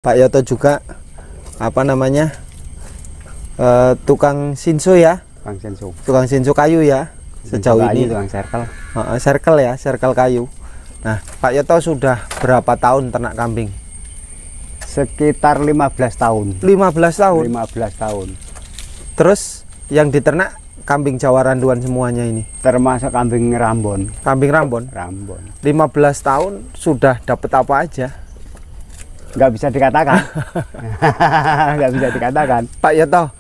Pak Yoto juga tukang sinso ya, tukang sinso kayu ya sejauh ini. Tukang circle. Circle ya, circle kayu. Nah, Pak Yoto sudah berapa tahun ternak kambing? Sekitar 15 tahun. 15 tahun. 15 tahun. Terus yang diternak kambing Jawa Randuan semuanya ini? Termasuk kambing Rambon. Kambing Rambon. 15 tahun sudah dapat apa aja? Nggak bisa dikatakan. Nggak bisa dikatakan. Pak Yoto,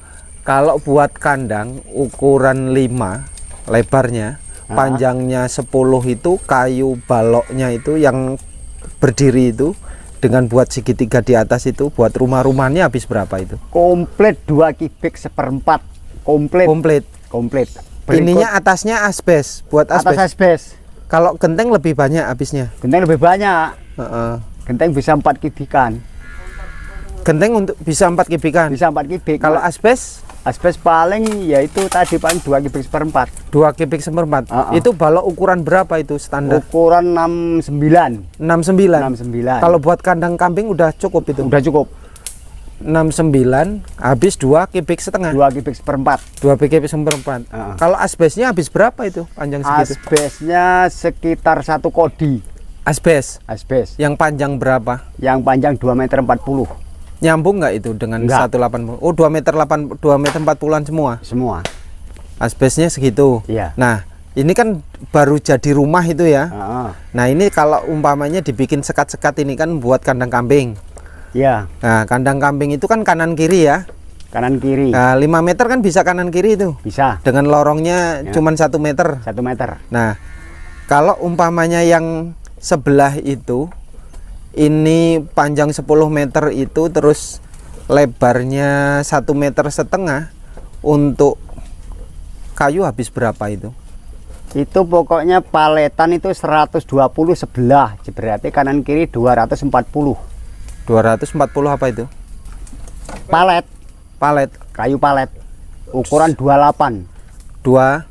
kalau buat kandang ukuran 5 lebarnya, panjangnya 10 itu, kayu baloknya itu yang berdiri itu, dengan buat segitiga di atas itu, buat rumah-rumahnya habis berapa itu? Komplit 2 kubik seperempat. Komplit. Ininya atasnya asbes, buat asbes. Atas asbes. Kalau genteng lebih banyak habisnya? Genteng lebih banyak. Genteng bisa 4 kubikan. Genteng untuk bisa 4 kubikan? Bisa 4 kubik. Kalau asbes? Asbes paling yaitu tadi paling 2 kubik seperempat. 2 kubik seperempat. Itu balok ukuran berapa itu standar? Ukuran 69. 69. Kalau buat kandang kambing udah cukup itu? Udah cukup. 69 habis 2 kubik setengah. 2 kubik seperempat. 2 kubik seperempat. Kalau asbesnya habis berapa itu panjang segitu? Asbesnya sekitar 1 kodi. Asbes. Yang panjang berapa? Yang panjang 2,40 meter. Nyambung nggak itu dengan 180? Oh, 2,40 meter semua. Asbesnya segitu. Iya. Nah, ini kan baru jadi rumah itu ya. Nah, ini kalau umpamanya dibikin sekat-sekat ini kan buat kandang kambing. Iya. Nah, kandang kambing itu kan kanan kiri ya. Kanan kiri. Nah, 5 meter kan bisa kanan kiri itu. Bisa. Dengan lorongnya cuman 1 meter. 1 meter. Nah, kalau umpamanya yang sebelah itu, ini panjang 10 meter itu, terus lebarnya 1,5 meter, untuk kayu habis berapa itu? Itu pokoknya paletan itu 120 sebelah, berarti kanan kiri 240. 240 apa itu? Palet. Kayu palet. Ukuran 28. 2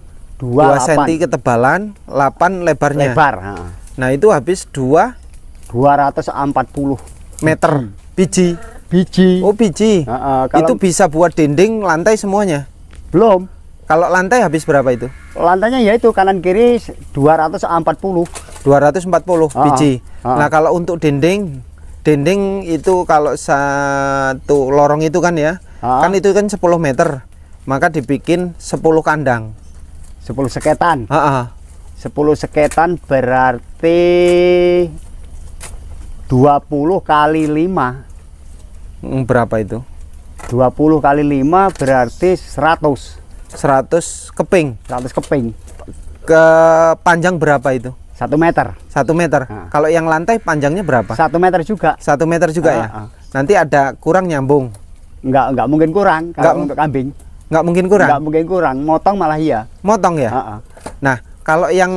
cm ketebalan, 8 lebarnya. Nah, itu habis 240 meter biji. Oh, biji. Itu bisa buat dinding, lantai semuanya? Belum. Kalau lantai habis berapa itu? Lantainya yaitu kanan kiri 240 biji. Nah, kalau untuk dinding itu, kalau satu lorong itu kan ya, kan itu kan 10 meter, maka dibikin 10 kandang. 10 seketan. 10 seketan berarti 20 kali 5. Berapa itu? 20 kali 5 berarti 100 keping. 100 keping. Ke panjang berapa itu? 1 meter. 1 meter. Kalau yang lantai panjangnya berapa? 1 meter juga. 1 meter juga ya? Nanti ada kurang nyambung? Enggak mungkin kurang kalau untuk kambing. Enggak mungkin kurang? Enggak mungkin kurang, motong malah iya. Motong ya? Nah, kalau yang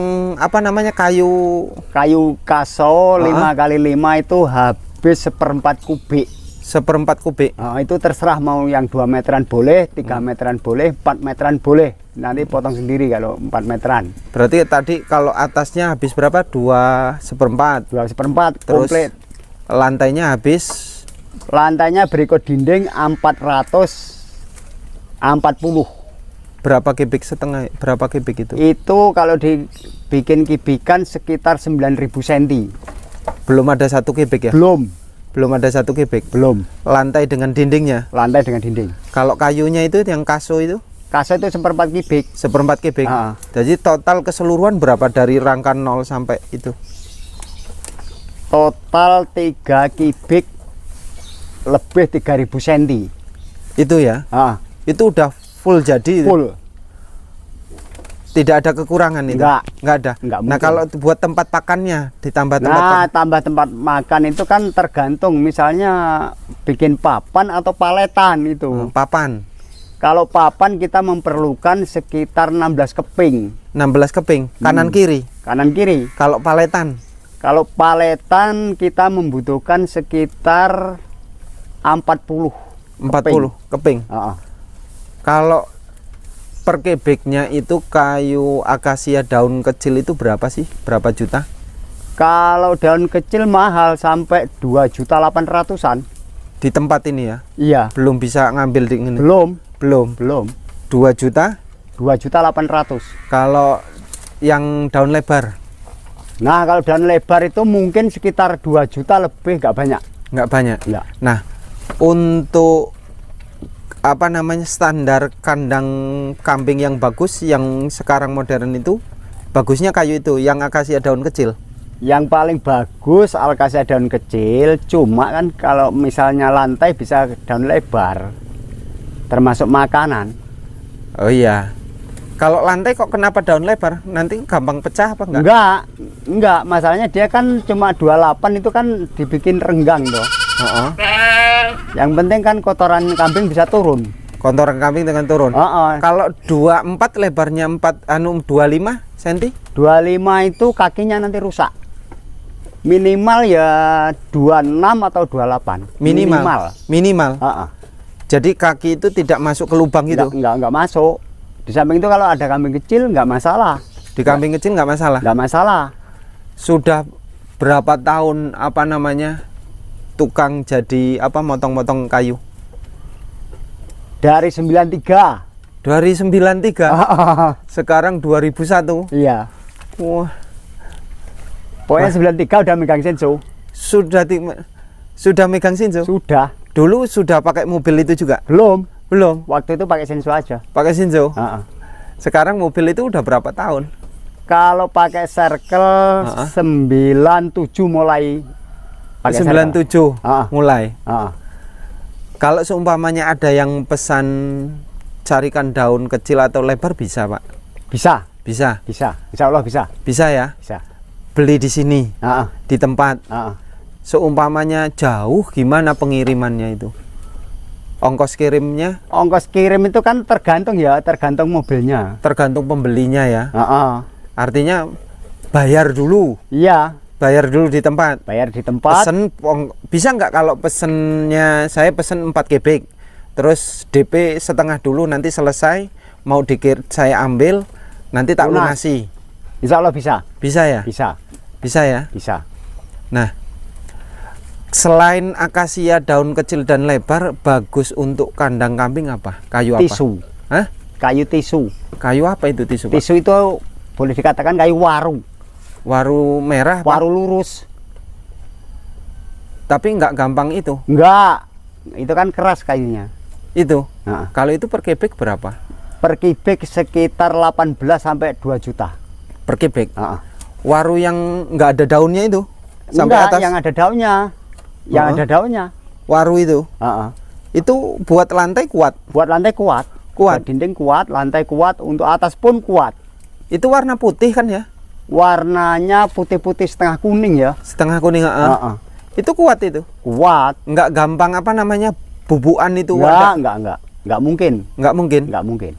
kayu kaso 5 kali 5 itu habis 1/4 kubik. 1/4 kubik. Itu terserah mau yang 2 meteran boleh, 3 meteran boleh, 4 meteran boleh. Nanti potong sendiri kalau 4 meteran. Berarti tadi kalau atasnya habis berapa? 2/4. 2/4 terus komplit. Lantainya habis? Lantainya berikut dinding 440. Berapa kubik setengah? Berapa kubik itu? Itu kalau dibikin kubikan sekitar 9.000 cm. Belum ada 1 kubik ya? Belum ada 1 kubik? Belum. Lantai dengan dindingnya? Lantai dengan dinding. Kalau kayunya itu, yang kaso itu? Kaso itu 1/4 kubik. 1/4 kubik. Jadi total keseluruhan berapa dari rangka 0 sampai itu? Total 3 kubik lebih 3.000 cm. Itu ya? Itu udah full jadi? Full. Tidak ada kekurangan itu? Enggak ada? Nah, kalau buat tempat pakannya ditambah tambah tempat makan itu kan tergantung, misalnya bikin papan atau paletan itu. Papan. Kalau papan kita memerlukan sekitar 16 keping. 16 keping kanan kiri? Kanan kiri. Kalau paletan? Kalau paletan kita membutuhkan sekitar 40 keping. Kalau per kubiknya itu kayu akasia daun kecil itu berapa sih? Berapa juta? Kalau daun kecil mahal sampai 2.800.000-an. di tempat ini ya. Iya. Belum bisa ngambil di ini. Belum. Belum. 2 juta. 2.800.000. Kalau yang daun lebar Nah, kalau daun lebar itu mungkin sekitar 2 juta lebih, nggak banyak. nggak banyak. Nggak. Nah, untuk apa namanya standar kandang kambing yang bagus, yang sekarang modern itu bagusnya kayu itu, yang akasia daun kecil. Yang paling bagus akasia daun kecil, cuma kan kalau misalnya lantai bisa daun lebar, termasuk makanan. Oh iya. Kalau lantai kok kenapa daun lebar? Nanti gampang pecah apa enggak? Enggak. Masalahnya dia kan cuma 28 itu kan dibikin renggang toh. Yang penting kan kotoran kambing bisa turun. Kotoran kambing dengan turun. Kalau 24 lebarnya 25 cm? 25 itu kakinya nanti rusak. Minimal ya 26 atau 28. Minimal. Jadi kaki itu tidak masuk ke lubang itu. Enggak masuk. Di samping itu kalau ada kambing kecil nggak masalah. Di kambing kecil nggak masalah. Nggak masalah. Sudah berapa tahun apa namanya tukang jadi apa motong-motong kayu? Dari 93. Dari 93. Sekarang 2001. Iya. Wah. Pokoknya 93 udah megang senso. Sudah megang senso? Sudah. Dulu sudah pakai mobil itu juga? Belum. Waktu itu pakai senso aja. Pakai senso? Sekarang mobil itu udah berapa tahun? Kalau pakai circle 97 mulai pakai 97 mulai. Kalau seumpamanya ada yang pesan carikan daun kecil atau lebar bisa, Pak? Bisa. Insya Allah bisa. Bisa ya? Bisa. Beli di sini, di tempat. Seumpamanya jauh, gimana pengirimannya itu? Ongkos kirimnya? Ongkos kirim itu kan tergantung mobilnya. Tergantung pembelinya ya. Artinya bayar dulu. Iya. Bayar dulu di tempat. Pesen, bisa nggak kalau pesennya saya pesen 4 gebek, terus DP setengah dulu, nanti selesai mau saya ambil, nanti tak lunasi. Insya Allah bisa. Bisa ya? Bisa ya? Bisa. Nah, selain akasia daun kecil dan lebar, bagus untuk kandang kambing apa? Kayu apa? Tisu. Hah? Kayu tisu. Kayu apa itu tisu, Pak? Tisu itu boleh dikatakan kayu waru. Waru merah, Pak? Waru lurus. Tapi nggak gampang itu? Enggak. Itu kan keras kayunya. Itu? Kalau itu per kubik berapa? Per kubik sekitar 18 sampai 2 juta. Per kubik? Waru yang nggak ada daunnya itu? Sampai enggak, atas? yang ada daunnya. Ada daunnya. Waru itu? Itu buat lantai kuat? Buat lantai kuat. Buat dinding kuat, lantai kuat, untuk atas pun kuat. Itu warna putih kan ya? Warnanya putih-putih setengah kuning ya. Setengah kuning. Itu kuat itu? Kuat. Nggak gampang apa namanya bubuan itu? Nggak mungkin. Nggak mungkin.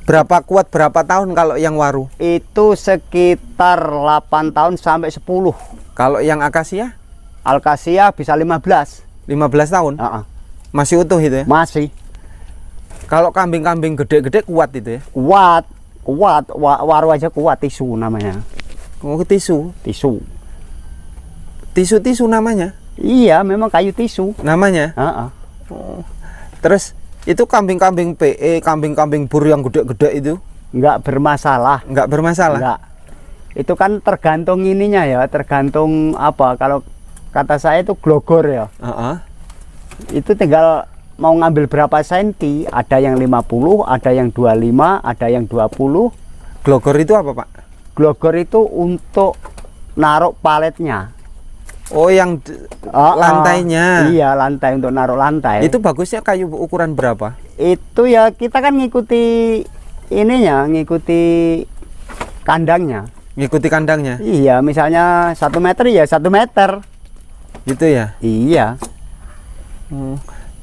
Berapa kuat berapa tahun kalau yang waru? Itu sekitar 8 tahun sampai 10. Kalau yang akasia? Akasia bisa 15. 15 tahun? Masih utuh itu ya? Masih. Kalau kambing-kambing gede-gede kuat itu ya? Kuat. Waru aja kuat, tisu namanya. Oh, tisu namanya? Iya, memang kayu tisu namanya. Terus itu kambing-kambing PE, kambing-kambing bur yang gede-gede itu nggak bermasalah. Nggak. Itu kan tergantung ininya ya, tergantung apa. Kalau kata saya itu glogor ya. Itu tinggal mau ngambil berapa senti, ada yang 50, ada yang 25, ada yang 20. Glogor itu apa, Pak? Glogor itu untuk naruh paletnya. Oh, yang lantainya. Iya, lantai, untuk naruh lantai. Itu bagusnya kayu ukuran berapa? Itu ya kita kan ngikuti ininya, ngikuti kandangnya. Ngikuti kandangnya? Iya, misalnya 1 meter ya 1 meter. Gitu ya? Iya.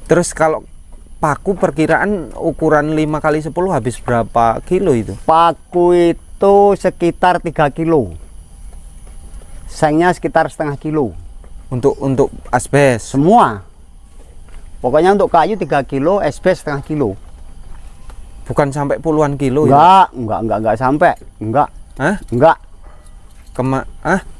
Terus kalau paku perkiraan ukuran 5 kali 10 habis berapa kilo itu? Paku itu sekitar 3 kilo. Sengnya sekitar setengah kilo. Untuk asbes? Semua. Pokoknya untuk kayu 3 kilo, asbes setengah kilo. Bukan sampai puluhan kilo? Enggak sampai. Enggak. Hah? Enggak.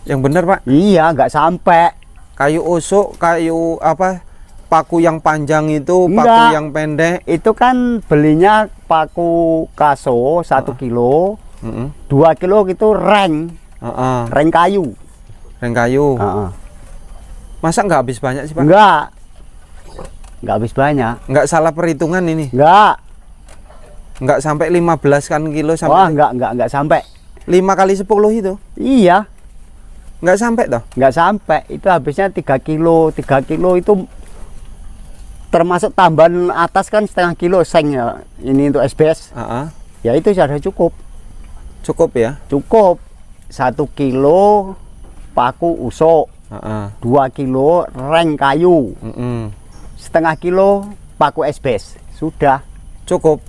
Yang benar, Pak? Iya, enggak sampai. Kayu usuk, kayu apa? Paku yang panjang itu, paku Enggak. yang pendek. Itu kan belinya paku kaso 1 kilo, 2 kilo itu reng kayu. Reng kayu. Masa nggak habis banyak sih Pak? Enggak habis banyak. Nggak salah perhitungan ini? Enggak sampai 15 kan kilo sampai? Wah, enggak sampai. 5 kali 10 itu? Iya. Nggak sampai toh? Nggak sampai, itu habisnya 3 kilo. 3 kilo itu termasuk tambahan atas kan setengah kilo seng ya. Ini untuk SBS. Ya itu sudah cukup. Cukup ya? Cukup. 1 kilo paku usuk, 2 kilo reng kayu, setengah kilo paku SBS. Sudah cukup.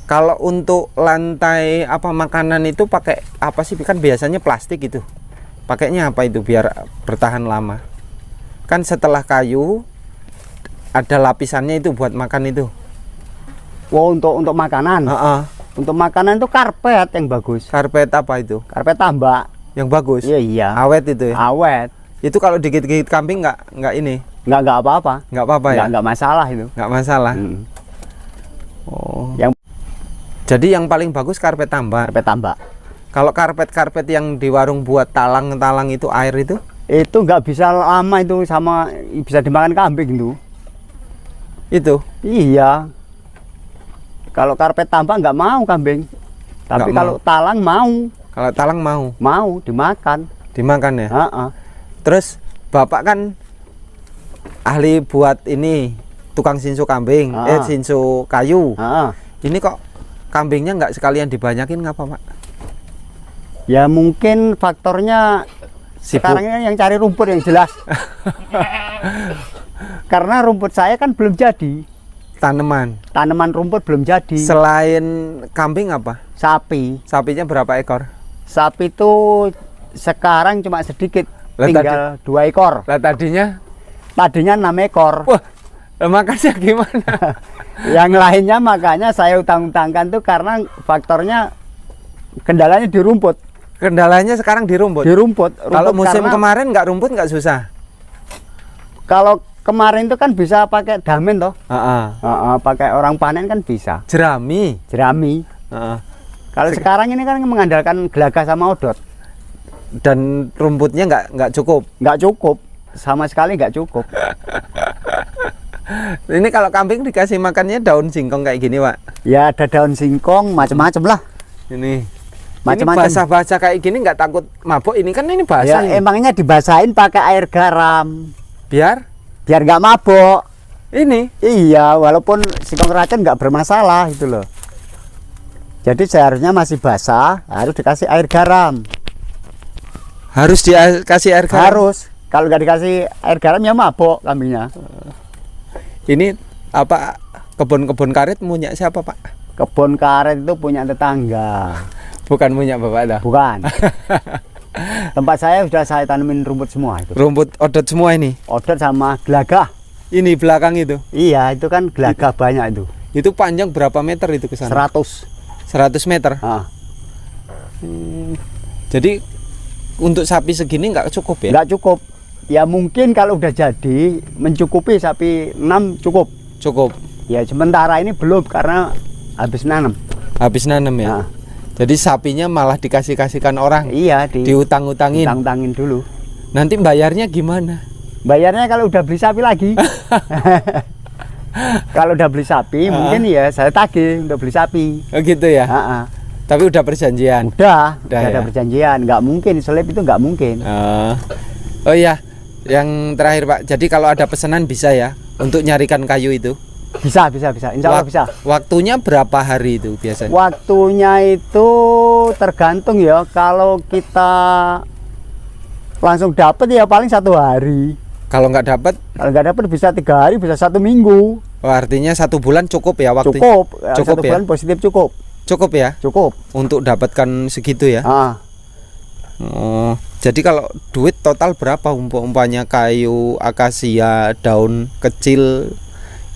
Kalau untuk lantai apa makanan itu pakai apa sih? Kan biasanya plastik itu. Pakainya apa itu biar bertahan lama? Kan setelah kayu ada lapisannya itu buat makan itu. Oh, untuk makanan. Untuk makanan itu karpet yang bagus. Karpet apa itu? Karpet tambak. Yang bagus. Iya. Awet itu ya. Awet. Itu kalau digigit-gigit kambing nggak ini? Nggak apa-apa. Nggak apa-apa ya? Nggak masalah itu. Nggak masalah. Oh. Jadi yang paling bagus karpet tambak. Karpet tambak. Kalau karpet-karpet yang di warung buat talang-talang itu air itu? Itu nggak bisa lama itu, sama bisa dimakan kambing itu. Itu? Iya. Kalau karpet tambak nggak mau kambing. Tapi kalau talang mau. Kalau talang mau? Mau dimakan. Dimakan ya? Terus Bapak kan ahli buat ini tukang sinsu kambing, sinsu kayu. Ini kok kambingnya nggak sekalian dibanyakin ngapa Pak? Ya mungkin faktornya sibuk. Sekarang yang cari rumput yang jelas. Karena rumput saya kan belum jadi. Tanaman rumput belum jadi. Selain kambing apa? Sapi. Sapinya berapa ekor? Sapi itu sekarang cuma sedikit, tinggal 2 ekor. Lah tadinya 6 ekor. Wah, makanya gimana? Yang lainnya makanya saya utang-utangkan tuh karena faktornya kendalanya di rumput. Kendalanya sekarang di rumput. Di rumput. Kalau musim kemarin nggak rumput nggak susah. Kalau kemarin itu kan bisa pakai damen toh. Pakai orang panen kan bisa. Jerami. Kalau sekarang ini kan mengandalkan gelaga sama odot. Dan rumputnya nggak cukup. Nggak cukup, sama sekali nggak cukup. Ini kalau kambing dikasih makannya daun singkong kayak gini Pak? Ya ada daun singkong, macam-macam lah. Ini macam-macam. Basah-basah kayak gini nggak takut mabuk? Ini kan ini basah. Ya, emangnya dibasahin pakai air garam. Biar nggak mabuk. Ini? Iya, walaupun singkong racun nggak bermasalah itu loh. Jadi seharusnya masih basah, harus dikasih air garam. Harus dikasih air garam? Harus. Kalau nggak dikasih air garam ya mabuk kambingnya. Ini apa, kebun-kebun karet punya siapa Pak? Kebun karet itu punya tetangga. Bukan punya Bapak dah? Bukan. Tempat saya sudah saya tanemin rumput semua itu. Rumput odot semua ini? Odot sama gelagah. Ini belakang itu? Iya, itu kan gelagah banyak itu. Itu panjang berapa meter itu ke sana? 100 meter? Jadi untuk sapi segini nggak cukup ya? Nggak cukup. Ya mungkin kalau udah jadi mencukupi sapi 6 cukup. Cukup. Ya sementara ini belum karena habis nanam. Habis nanam ya. Jadi sapinya malah dikasihkan orang. Iya, diutang-utangin. Utang-utangin dulu. Nanti bayarnya gimana? Bayarnya kalau udah beli sapi lagi. Kalau udah beli sapi mungkin ya saya tagih untuk beli sapi. Oh gitu ya. Tapi udah perjanjian. Udah ada perjanjian. Nggak mungkin selip itu nggak mungkin. Oh iya. Yang terakhir Pak, jadi kalau ada pesanan bisa ya untuk nyarikan kayu itu? Bisa. Insya Allah bisa. Waktunya berapa hari itu biasanya? Waktunya itu tergantung ya. Kalau kita langsung dapat ya paling 1 hari. Kalau nggak dapat? Kalau nggak dapat bisa 3 hari, bisa 1 minggu. Oh, artinya 1 bulan cukup ya waktunya? Cukup. Cukup 1 bulan positif cukup. Cukup ya? Cukup. Untuk dapatkan segitu ya? Oh, jadi kalau duit total berapa umpamanya kayu akasia daun kecil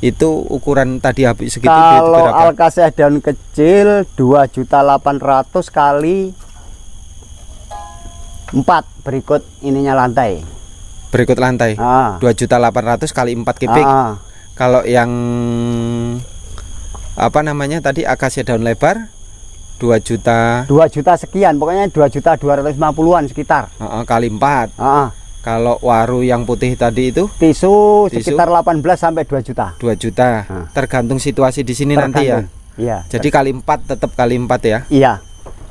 itu ukuran tadi habis segitu? Kalau akasia daun kecil 2.800.000 kali 4 berikut ininya lantai. Berikut lantai. 2.800.000 kali 4 kubik. Kalau yang apa namanya tadi akasia daun lebar 2 juta sekian, pokoknya 2.250.000-an sekitar. Kali 4. Kalau waru yang putih tadi itu tisu sekitar 18 sampai 2 juta. 2 juta. Tergantung situasi di sini nanti ya. Iya. Jadi kali 4 tetap kali 4 ya. Iya.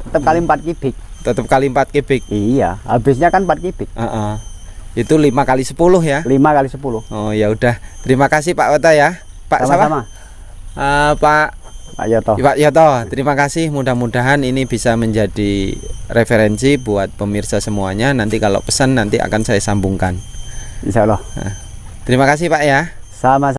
Tetap kali 4 kubik. Tetap kali 4 kubik. Iya, habisnya kan 4 kubik. Itu 5 kali 10 ya. 5 kali 10. Oh ya udah. Terima kasih Pak Wota ya. Pak sama-sama. Pak Yoto. Pak Yoto, terima kasih. Mudah-mudahan ini bisa menjadi referensi buat pemirsa semuanya. Nanti kalau pesan nanti akan saya sambungkan. Insya Allah. Terima kasih Pak ya. Sama-sama.